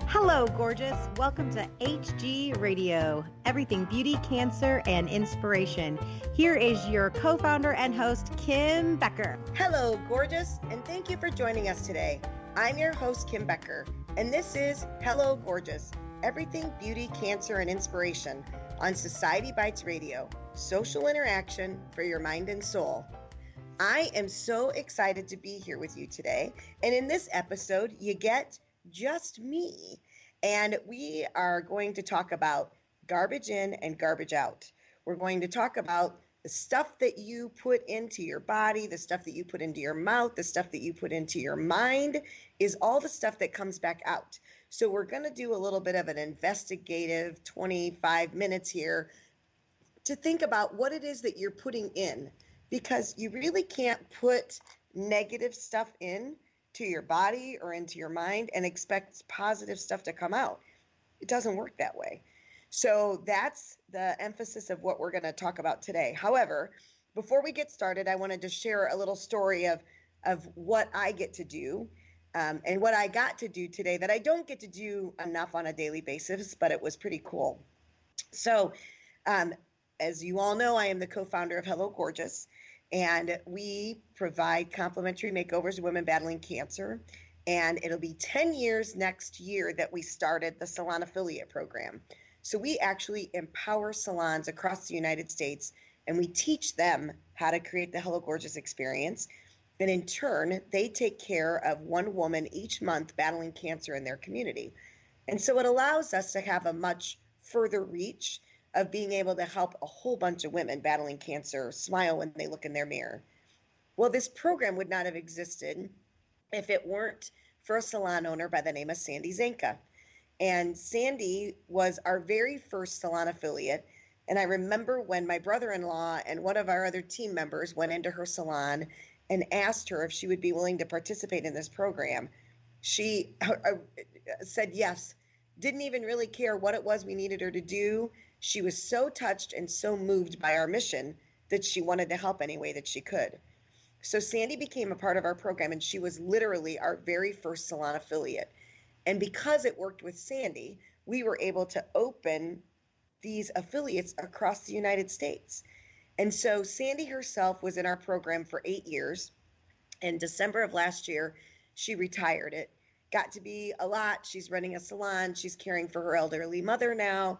Hello, gorgeous. Welcome to HG Radio, everything beauty, cancer, and inspiration. Here is your co-founder and host, Kim Becker. Hello, gorgeous, and thank you for joining us today. I'm your host, Kim Becker, and this is Hello, Gorgeous, everything beauty, cancer, and inspiration on Society Bites Radio, social interaction for your mind and soul. I am so excited to be here with you today, and in this episode, you get just me. And we are going to talk about garbage in and garbage out. We're going to talk about the stuff that you put into your body, the stuff that you put into your mouth, the stuff that you put into your mind is all the stuff that comes back out. So we're going to do a little bit of an investigative 25 minutes here to think about what it is that you're putting in, because you really can't put negative stuff in to your body or into your mind and expect positive stuff to come out. It doesn't work that way. So that's the emphasis of what we're going to talk about today. However, before we get started, I wanted to share a little story of what I get to do and what I got to do today that I don't get to do enough on a daily basis, but it was pretty cool. So as you all know, I am the co-founder of Hello Gorgeous. And we provide complimentary makeovers to women battling cancer. And it'll be 10 years next year that we started the salon affiliate program. So we actually empower salons across the United States, and we teach them how to create the Hello Gorgeous experience. And in turn, they take care of one woman each month battling cancer in their community. And so it allows us to have a much further reach of being able to help a whole bunch of women battling cancer smile when they look in their mirror. Well, this program would not have existed if it weren't for a salon owner by the name of Sandy Zanka. And Sandy was our very first salon affiliate. And I remember when my brother-in-law and one of our other team members went into her salon and asked her if she would be willing to participate in this program. She said yes, didn't even really care what it was we needed her to do. She was so touched and so moved by our mission that she wanted to help any way that she could. So Sandy became a part of our program, and she was literally our very first salon affiliate. And because it worked with Sandy, we were able to open these affiliates across the United States. And so Sandy herself was in our program for 8 years. In December of last year, she retired. It got to be a lot. She's running a salon. She's caring for her elderly mother now.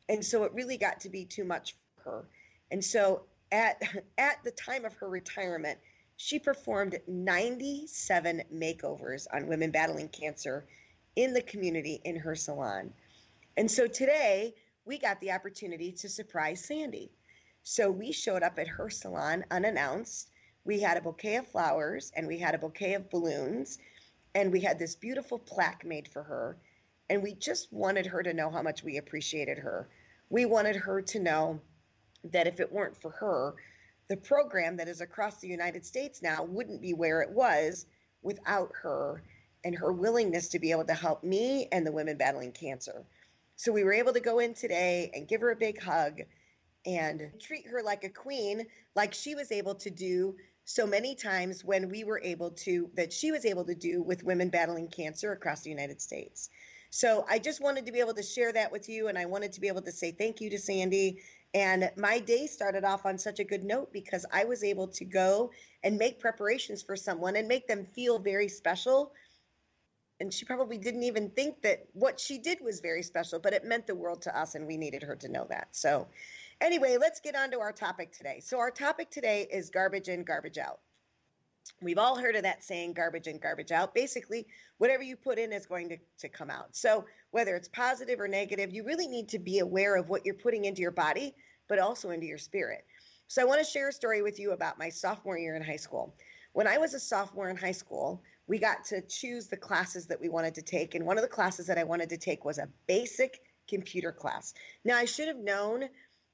And so it really got to be too much for her. And so at the time of her retirement, she performed 97 makeovers on women battling cancer in the community in her salon. And so today we got the opportunity to surprise Sandy. So we showed up at her salon unannounced. We had a bouquet of flowers and we had a bouquet of balloons, and we had this beautiful plaque made for her. And we just wanted her to know how much we appreciated her. We wanted her to know that if it weren't for her, the program that is across the United States now wouldn't be where it was without her and her willingness to be able to help me and the women battling cancer. So we were able to go in today and give her a big hug and treat her like a queen, like she was able to do so many times when we were able to, that she was able to do with women battling cancer across the United States. So I just wanted to be able to share that with you, and I wanted to be able to say thank you to Sandy. And my day started off on such a good note because I was able to go and make preparations for someone and make them feel very special. And she probably didn't even think that what she did was very special, but it meant the world to us, and we needed her to know that. So anyway, let's get on to our topic today. So our topic today is garbage in, garbage out. We've all heard of that saying, garbage in, garbage out. Basically, whatever you put in is going to come out. So whether it's positive or negative, you really need to be aware of what you're putting into your body, but also into your spirit. So I want to share a story with you about my sophomore year in high school. When I was a sophomore in high school, we got to choose the classes that we wanted to take. And one of the classes that I wanted to take was a basic computer class. Now, I should have known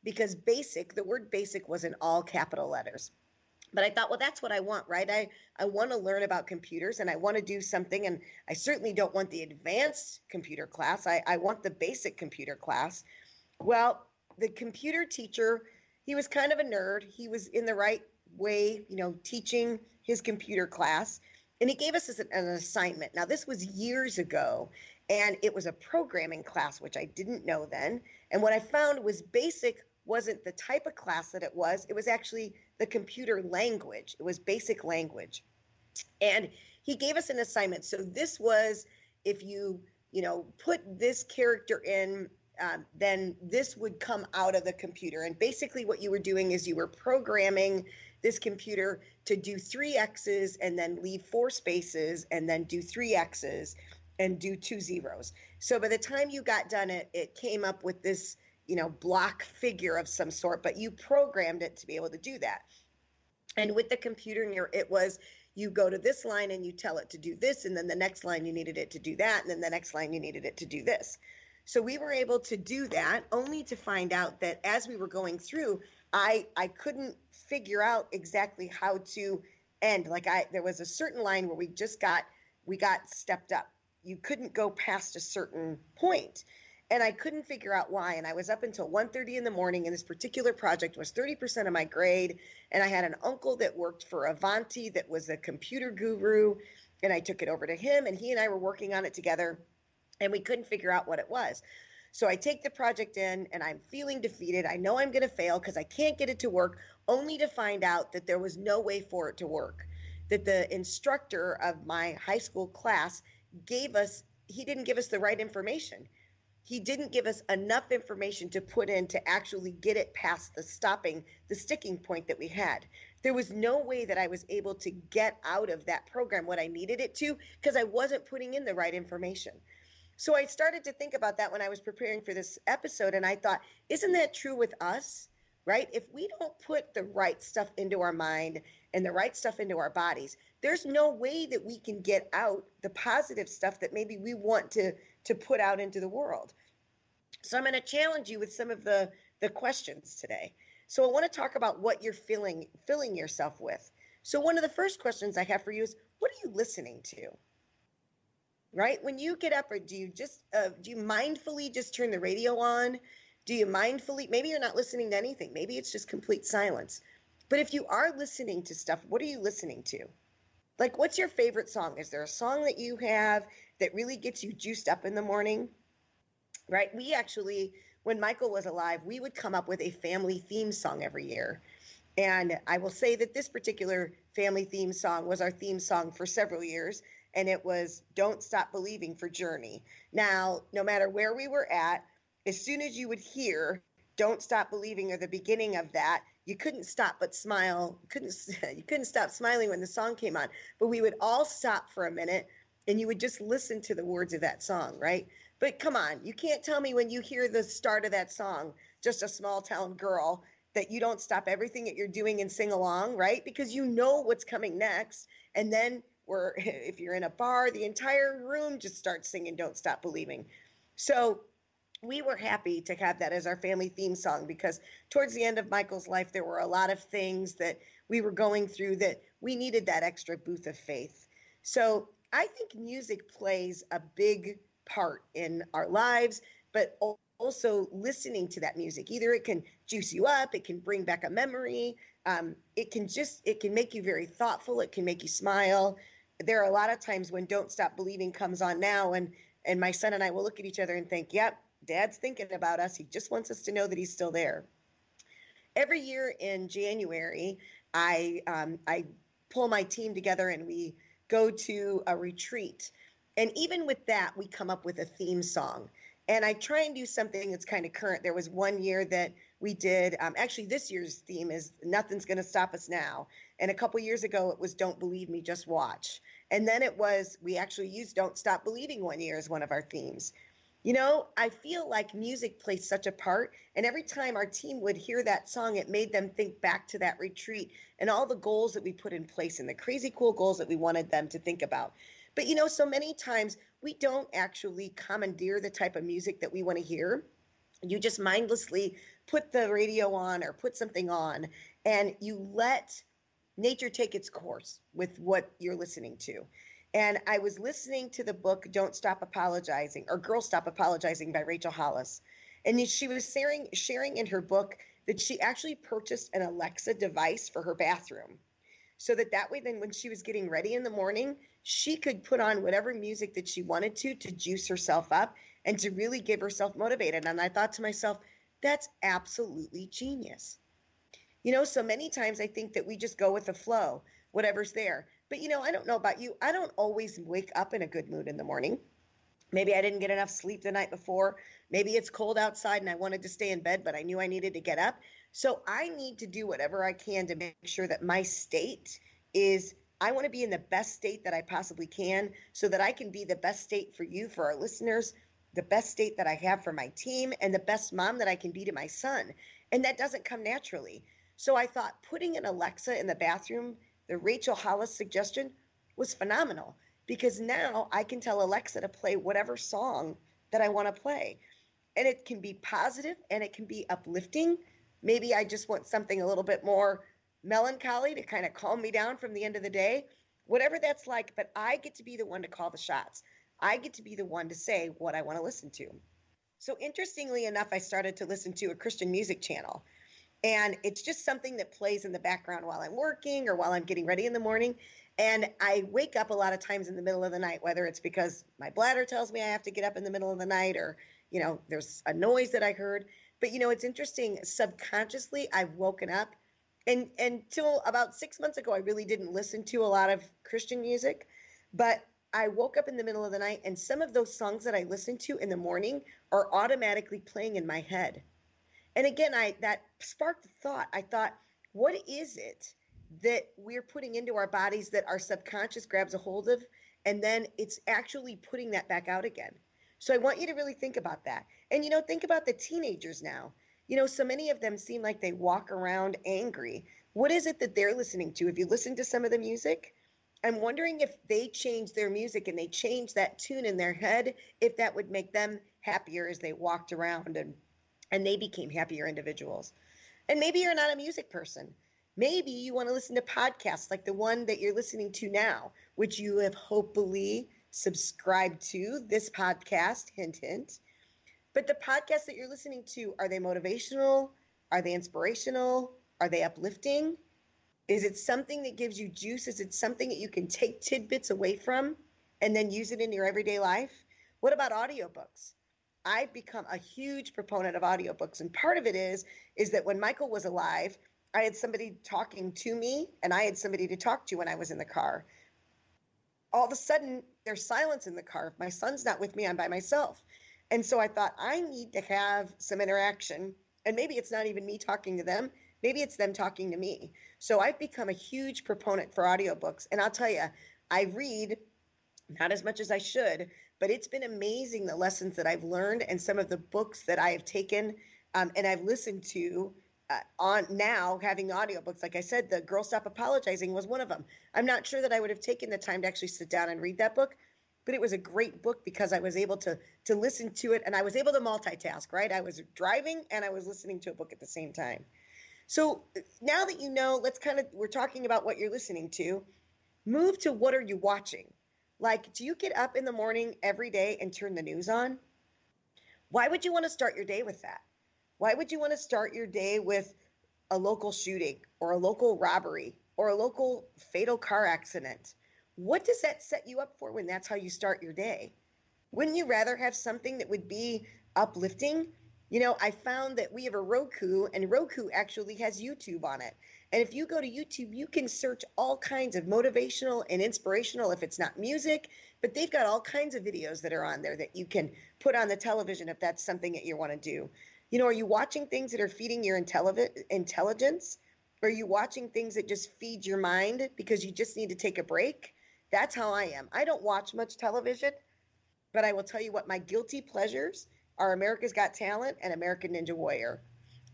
because basic, the word basic was in all capital letters. But I thought, well, that's what I want, right? I want to learn about computers and I want to do something. And I certainly don't want the advanced computer class. I want the basic computer class. Well, the computer teacher, he was kind of a nerd. He was in the right way, teaching his computer class. And he gave us an assignment. Now, this was years ago. And it was a programming class, which I didn't know then. And what I found was basic wasn't the type of class that it was. It was actually the computer language. It was basic language. And he gave us an assignment. So this was, if you put this character in, then this would come out of the computer. And basically what you were doing is you were programming this computer to do 3 X's and then leave 4 spaces and then do 3 X's and do 2 zeros. So by the time you got done, it came up with this, block figure of some sort, but you programmed it to be able to do that. And with the computer, it was, you go to this line and you tell it to do this, and then the next line you needed it to do that, and then the next line you needed it to do this. So we were able to do that, only to find out that as we were going through, I couldn't figure out exactly how to end. There was a certain line where we got stepped up. You couldn't go past a certain point. And I couldn't figure out why. And I was up until 1:30 in the morning, and this particular project was 30% of my grade. And I had an uncle that worked for Avanti that was a computer guru. And I took it over to him, and he and I were working on it together, and we couldn't figure out what it was. So I take the project in, and I'm feeling defeated. I know I'm going to fail because I can't get it to work, only to find out that there was no way for it to work. That the instructor of my high school class he didn't give us the right information. He didn't give us enough information to put in to actually get it past the sticking point that we had. There was no way that I was able to get out of that program what I needed it to, because I wasn't putting in the right information. So I started to think about that when I was preparing for this episode, and I thought, isn't that true with us, right? If we don't put the right stuff into our mind and the right stuff into our bodies, there's no way that we can get out the positive stuff that maybe we want to put out into the world. So I'm going to challenge you with some of the questions today. So I want to talk about what you're filling yourself with. So one of the first questions I have for you is, what are you listening to? Right? When you get up, or do you mindfully just turn the radio on? Do you mindfully, maybe you're not listening to anything. Maybe it's just complete silence. But if you are listening to stuff, what are you listening to? Like, what's your favorite song? Is there a song that you have that really gets you juiced up in the morning? Right? We actually, when Michael was alive, we would come up with a family theme song every year. And I will say that this particular family theme song was our theme song for several years. And it was Don't Stop Believing for Journey. Now, no matter where we were at, as soon as you would hear Don't Stop Believing or the beginning of that, you couldn't stop but smile. You couldn't stop smiling when the song came on. But we would all stop for a minute, and you would just listen to the words of that song, right? But come on, you can't tell me when you hear the start of that song, Just a Small Town Girl, that you don't stop everything that you're doing and sing along, right? Because you know what's coming next. And then if you're in a bar, the entire room just starts singing Don't Stop Believing. So we were happy to have that as our family theme song, because towards the end of Michael's life, there were a lot of things that we were going through that we needed that extra boost of faith. So I think music plays a big part in our lives, but also listening to that music. Either it can juice you up, it can bring back a memory, it can make you very thoughtful, it can make you smile. There are a lot of times when Don't Stop Believing comes on now, and my son and I will look at each other and think, yep, Dad's thinking about us. He just wants us to know that he's still there. Every year in January, I pull my team together and we go to a retreat. And even with that, we come up with a theme song. And I try and do something that's kind of current. There was one year that we did, actually this year's theme is Nothing's Gonna Stop Us Now. And a couple years ago, it was Don't Believe Me, Just Watch. And then we actually used Don't Stop Believing one year as one of our themes. I feel like music plays such a part. And every time our team would hear that song, it made them think back to that retreat and all the goals that we put in place and the crazy cool goals that we wanted them to think about. But, so many times we don't actually commandeer the type of music that we want to hear. You just mindlessly put the radio on or put something on, and you let nature take its course with what you're listening to. And I was listening to the book, Don't Stop Apologizing, or Girl Stop Apologizing by Rachel Hollis. And she was sharing in her book that she actually purchased an Alexa device for her bathroom. so that way then when she was getting ready in the morning, she could put on whatever music that she wanted to juice herself up and to really get herself motivated. And I thought to myself, that's absolutely genius. So many times I think that we just go with the flow, whatever's there. But, I don't know about you. I don't always wake up in a good mood in the morning. Maybe I didn't get enough sleep the night before. Maybe it's cold outside and I wanted to stay in bed, but I knew I needed to get up. So I need to do whatever I can to make sure that my state is, I want to be in the best state that I possibly can so that I can be the best state for you, for our listeners, the best state that I have for my team, and the best mom that I can be to my son. And that doesn't come naturally. So I thought putting an Alexa in the bathroom, the Rachel Hollis suggestion, was phenomenal, because now I can tell Alexa to play whatever song that I want to play. And it can be positive and it can be uplifting. Maybe I just want something a little bit more melancholy to kind of calm me down from the end of the day, whatever that's like. But I get to be the one to call the shots. I get to be the one to say what I want to listen to. So interestingly enough, I started to listen to a Christian music channel. And it's just something that plays in the background while I'm working or while I'm getting ready in the morning. And I wake up a lot of times in the middle of the night, whether it's because my bladder tells me I have to get up in the middle of the night, or, there's a noise that I heard. But, it's interesting. Subconsciously, I've woken up. And until about 6 months ago, I really didn't listen to a lot of Christian music. But I woke up in the middle of the night, and some of those songs that I listen to in the morning are automatically playing in my head. And again, that sparked a thought. I thought, what is it that we're putting into our bodies that our subconscious grabs a hold of, and then it's actually putting that back out again? So I want you to really think about that. And, think about the teenagers now. So many of them seem like they walk around angry. What is it that they're listening to? If you listen to some of the music, I'm wondering if they change their music and they change that tune in their head, if that would make them happier as they walked around and they became happier individuals. And maybe you're not a music person. Maybe you want to listen to podcasts like the one that you're listening to now, which you have hopefully subscribed to this podcast, hint, hint. But the podcasts that you're listening to, are they motivational? Are they inspirational? Are they uplifting? Is it something that gives you juice? Is it something that you can take tidbits away from and then use it in your everyday life? What about audiobooks? I've become a huge proponent of audiobooks. And part of it is that when Michael was alive, I had somebody talking to me and I had somebody to talk to when I was in the car. All of a sudden, there's silence in the car. If my son's not with me, I'm by myself. And so I thought, I need to have some interaction. And maybe it's not even me talking to them. Maybe it's them talking to me. So I've become a huge proponent for audiobooks. And I'll tell you, I read not as much as I should, but it's been amazing the lessons that I've learned and some of the books that I have taken and I've listened to on now having audiobooks. Like I said, the Girl Stop Apologizing was one of them. I'm not sure that I would have taken the time to actually sit down and read that book, but it was a great book because I was able to listen to it and I was able to multitask, right? I was driving and I was listening to a book at the same time. So now that you know, we're talking about what you're listening to, move to what are you watching? Like, do you get up in the morning every day and turn the news on? Why would you want to start your day with that? Why would you want to start your day with a local shooting or a local robbery or a local fatal car accident? What does that set you up for when that's how you start your day? Wouldn't you rather have something that would be uplifting? I found that we have a Roku, and Roku actually has YouTube on it. And if you go to YouTube, you can search all kinds of motivational and inspirational, if it's not music, but they've got all kinds of videos that are on there that you can put on the television if that's something that you want to do. Are you watching things that are feeding your intelligence? Or are you watching things that just feed your mind because you just need to take a break? That's how I am. I don't watch much television, but I will tell you what, my guilty pleasures are America's Got Talent and American Ninja Warrior.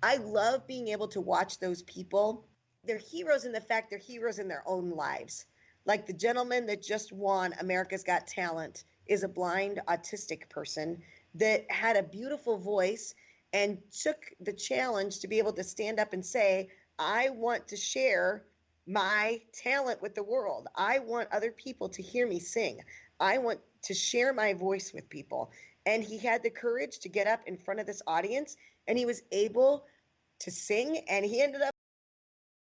I love being able to watch those people. They're heroes in the fact they're heroes in their own lives. Like the gentleman that just won America's Got Talent is a blind autistic person that had a beautiful voice and took the challenge to be able to stand up and say, I want to share my talent with the world. I want other people to hear me sing. I want to share my voice with people. And he had the courage to get up in front of this audience and he was able to sing, and he ended up